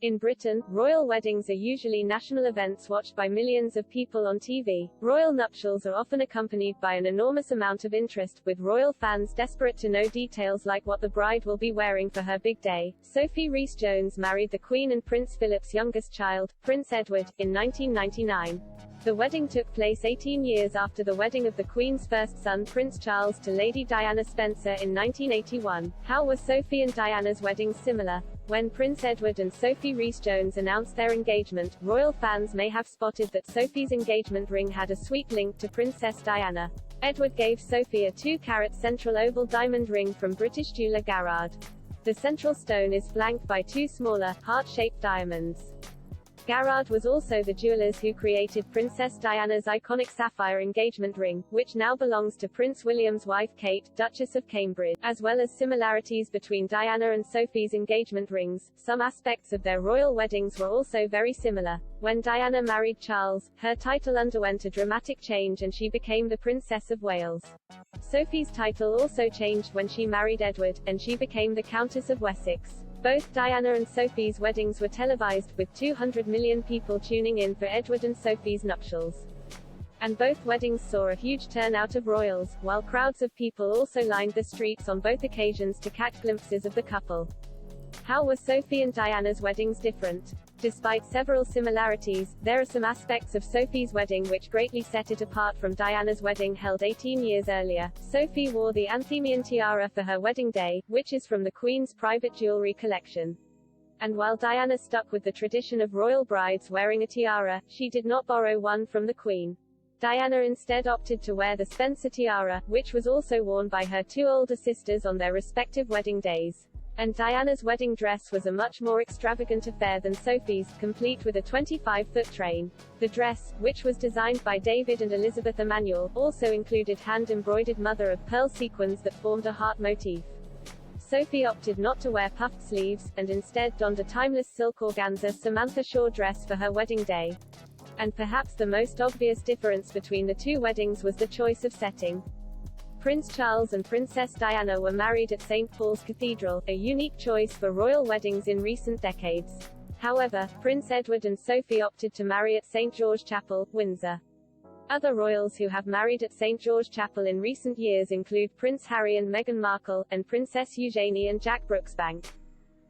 In Britain, royal weddings are usually national events watched by millions of people on TV. Royal nuptials are often accompanied by an enormous amount of interest, with royal fans desperate to know details like what the bride will be wearing for her big day. Sophie Rhys-Jones married the Queen and Prince Philip's youngest child, Prince Edward, in 1999. The wedding took place 18 years after the wedding of the Queen's first son Prince Charles to Lady Diana Spencer in 1981. How were Sophie and Diana's weddings similar? When Prince Edward and Sophie Rhys-Jones announced their engagement, royal fans may have spotted that Sophie's engagement ring had a sweet link to Princess Diana. Edward gave Sophie a 2-carat central oval diamond ring from British jeweller Garrard. The central stone is flanked by 2 smaller, heart-shaped diamonds. Garrard was also the jewelers who created Princess Diana's iconic sapphire engagement ring, which now belongs to Prince William's wife Kate, Duchess of Cambridge. As well as similarities between Diana and Sophie's engagement rings, some aspects of their royal weddings were also very similar. When Diana married Charles, her title underwent a dramatic change and she became the Princess of Wales. Sophie's title also changed when she married Edward, and she became the Countess of Wessex. Both Diana and Sophie's weddings were televised, with 200 million people tuning in for Edward and Sophie's nuptials. And both weddings saw a huge turnout of royals, while crowds of people also lined the streets on both occasions to catch glimpses of the couple. How were Sophie and Diana's weddings different? Despite several similarities, there are some aspects of Sophie's wedding which greatly set it apart from Diana's wedding held 18 years earlier. Sophie wore the Anthemian tiara for her wedding day, which is from the Queen's private jewelry collection. And while Diana stuck with the tradition of royal brides wearing a tiara, she did not borrow one from the Queen. Diana instead opted to wear the Spencer tiara, which was also worn by her 2 older sisters on their respective wedding days. And Diana's wedding dress was a much more extravagant affair than Sophie's, complete with a 25-foot train. The dress, which was designed by David and Elizabeth Emanuel, also included hand-embroidered mother-of-pearl sequins that formed a heart motif. Sophie opted not to wear puffed sleeves, and instead donned a timeless silk organza Samantha Shaw dress for her wedding day. And perhaps the most obvious difference between the 2 weddings was the choice of setting. Prince Charles and Princess Diana were married at St. Paul's Cathedral, a unique choice for royal weddings in recent decades. However, Prince Edward and Sophie opted to marry at St. George Chapel, Windsor. Other royals who have married at St. George Chapel in recent years include Prince Harry and Meghan Markle, and Princess Eugenie and Jack Brooksbank.